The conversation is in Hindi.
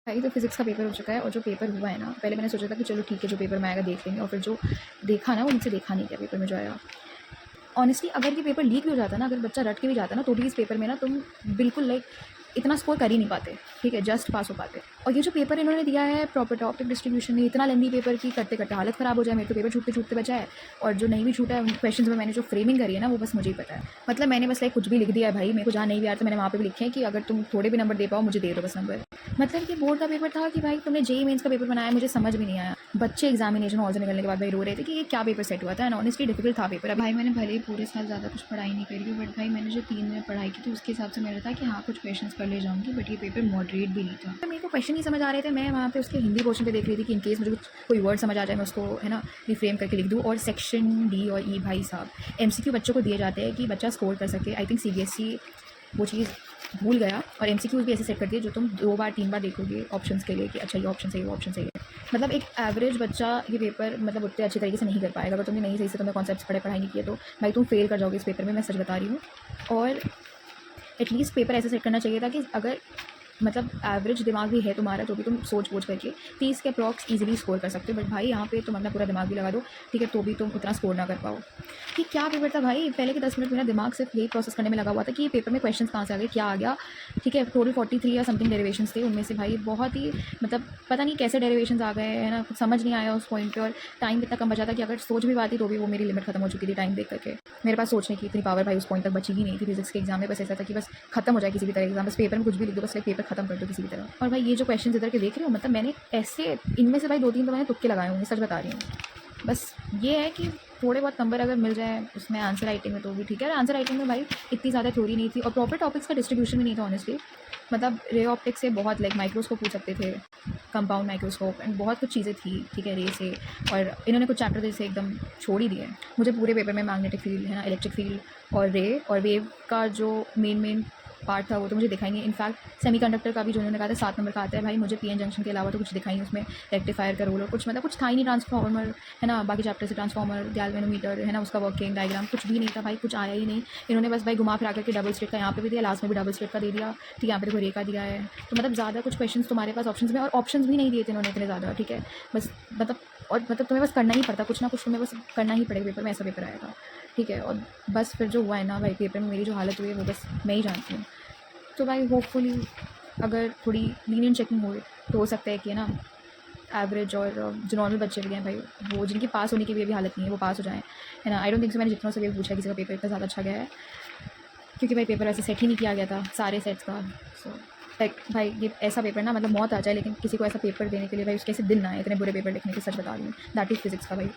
भाई तो फिज़िक्स का पेपर हो चुका है और जो पेपर हुआ है ना, पहले मैंने सोचा था कि चलो ठीक है, जो पेपर में आएगा देख लेंगे, और फिर जो देखा ना वो मुझसे देखा नहीं गया पेपर में जो आया। ऑनेस्टली अगर ये पेपर लीक भी हो जाता ना, अगर बच्चा रट के भी जाता ना, तो भी इस पेपर में ना तुम बिल्कुल लाइक इतना स्कोर कर ही नहीं पाते, ठीक है, जस्ट पास हो पाते। और ये जो पेपर इन्होंने दिया है प्रॉपर टॉपिक डिस्ट्रीब्यूशन में, इतना लेंदी पेपर की करते करते हालत ख़राब हो जाए। मेरे तो पेपर छूटते छूटते बचा है, और जो नहीं भी छूटा है उन क्वेश्चन में मैंने जो फ्रेमिंग करी है ना, वो बस मुझे ही पता है। मतलब मैंने बस लाइक कुछ भी लिख दिया है भाई, मेरे को जहाँ नहीं भी आ रहा था मैंने वहाँ पे भी लिखे हैं कि अगर तुम थोड़े भी नंबर दे पाओ मुझे दे दो बस नंबर। मतलब कि बोर्ड का पेपर था कि भाई तुमने जेई मेंस का पेपर बनाया, मुझे समझ भी नहीं आया। बच्चे एग्जामिनेशन हॉल से निकलने के बाद भाई रो रहे थे कि ये क्या पेपर सेट हुआ था, एंड ऑनेस्टली डिफिकल्ट था पेपर। भाई मैंने भले ही पूरे साल ज़्यादा कुछ पढ़ाई नहीं करी, बट भाई मैंने जो 3 दिन पढ़ाई की थी उसके हिसाब से मेरा था कि हाँ कुछ क्वेश्चंस कर ले जाऊँगी, बट ये पेपर मॉडरेट भी नहीं था। तो मेरे को क्वेश्चन नहीं समझ आ रहे थे, मैं वहाँ पे उसके हिंदी पोर्शन पे देख रही थी कि इनकेस मुझे कोई वर्ड समझ आ जाए मैं उसको है ना रिफ्रेम करके लिख दूँ। और सेक्शन डी और ई भाई साहब एमसीक्यू बच्चों को दिए जाते हैं कि बच्चा स्कोर कर सके। आई थिंक सीबीएसई वो चीज़ भूल गया, और एमसीक्यूज भी ऐसे सेट कर दिए जो तुम 2 बार 3 बार देखोगे ऑप्शंस के लिए कि अच्छा ये ऑप्शन सही है, वो ऑप्शन सही है। मतलब एक एवरेज बच्चा ये पेपर मतलब उतने अच्छे तरीके से नहीं कर पाएगा। अगर तुमने नहीं सही से तुमने कॉन्सेप्ट्स पढ़ाई नहीं किए तो भाई तुम फेल कर जाओगे इस पेपर में, मैं सच बता रही हूँ। और एटलीस्ट पेपर ऐसे सेट करना चाहिए था कि अगर मतलब एवरेज दिमाग भी है तुम्हारा, जो भी तुम सोच वोच करके 30 के अप्रॉक्स ईजिली स्कोर कर सकते हो, बट भाई यहाँ पे तुम अपना पूरा दिमाग भी लगा दो, ठीक है, तो भी तुम उतना स्कोर ना कर पाओ। कि क्या पेपर था भाई, पहले के 10 मिनट मेरा दिमाग सिर्फ यही प्रोसेस करने में लगा हुआ था कि ये पेपर में क्वेश्चन कहाँ से आ गए, क्या आ गया, ठीक है। टोटल 43 या समथिंग डेरिवेशंस थे, उनमें से भाई बहुत ही मतलब पता नहीं कैसे डेरिवेशंस आ गए है ना, कुछ समझ नहीं आया उस पॉइंट पे। और टाइम इतना कम बचा था कि अगर सोच भी पाती तो भी वो मेरी लिमिट खत्म हो चुकी थी टाइम देख करके। मेरे पास सोचने की इतनी पावर भाई उस पॉइंट तक बची ही नहीं थी फिजिक्स के एग्जाम में। बस ऐसा था कि बस खत्म हो जाए किसी भी तरह एग्जाम, बस पेपर में कुछ भी लिख दो, बस लाइक पेपर खत्म कर दो किसी भी तरह। और भाई ये जो क्वेश्चन इधर के देख रहे हो, मतलब मैंने ऐसे इनमें से भाई 2-3 तो मैंने तुक्के लगाए होंगे, सच बता रही हूँ। बस ये है कि थोड़े बहुत नंबर अगर मिल जाए उसमें आंसर राइटिंग में तो भी ठीक है। आंसर राइटिंग में भाई इतनी ज़्यादा थ्योरी नहीं थी, और प्रॉपर टॉपिक्स का डिस्ट्रीब्यूशन भी नहीं था ऑनेस्टली। मतलब रे ऑप्टिक्स से बहुत लाइक माइक्रोस्कोप पूछ सकते थे, कंपाउंड माइक्रोस्कोप एंड बहुत कुछ चीज़ें थी, ठीक है, रे से। और इन्होंने कुछ चैप्टर जैसे एकदम छोड़ ही दिए। मुझे पूरे पेपर में मैग्नेटिक फील्ड है ना, इलेक्ट्रिक फील्ड और रे और वेव का जो मेन पार्ट था वो तो मुझे दिखाई नहीं। इनफैक्ट सेमीकंडक्टर का भी जो उन्होंने कहा था 7 नंबर का आता है, भाई मुझे पीएन जंक्शन के अलावा तो कुछ दिखाई नहीं उसमें। रेक्टिफायर का रोल और कुछ मतलब कुछ था ही नहीं, ट्रांसफार्मर है ना, बाकी चैप्टर से ट्रांसफार्मर गैल्वेनोमीटर है ना, उसका वर्किंग डायग्राम कुछ भी नहीं था भाई, कुछ आया ही नहीं। इन्होंने बस भाई घुमा फिरा करके डबल स्लिट का यहाँ पे भी दिया, लास्ट में भी डबल स्लिट का दे दिया, ठीक है, यहाँ पे देखो रे का दिया है। तो मतलब ज़्यादा कुछ क्वेश्चन तुम्हारे पास ऑप्शन में, और ऑप्शन भी नहीं दिए थे इन्होंने इतने ज़्यादा, ठीक है। बस मतलब और मतलब तुम्हें बस करना ही पड़ता, कुछ ना कुछ तुम्हें बस करना ही पड़ेगा पेपर में, ऐसा पेपर आएगा, ठीक है। और बस फिर जो हुआ है ना भाई पेपर में, मेरी जो हालत हुई है वो बस मैं ही जानती हूँ। तो भाई होपफुली अगर थोड़ी लीनियंट चेकिंग हो तो हो सकता है कि है ना एवरेज और जो नॉर्मल बच्चे भी हैं भाई, वो जिनकी पास होने की भी अभी हालत नहीं है वो पास हो जाएँ, है ना। आई डोंट थिंक सो, मैंने जितना से भी पूछा किसी का पेपर इतना ज़्यादा अच्छा गया है, क्योंकि भाई पेपर ऐसे सेट ही नहीं किया गया था सारे सेट्स का। सो लाइक भाई ये ऐसा पेपर ना मतलब मौत आ जाए, लेकिन किसी को ऐसा पेपर देने के लिए भाई उसके ऐसे दिन ना आए इतने बुरे पेपर लिखने के, सच बता रही हूँ। दैट इज़ फिजिक्स का भाई।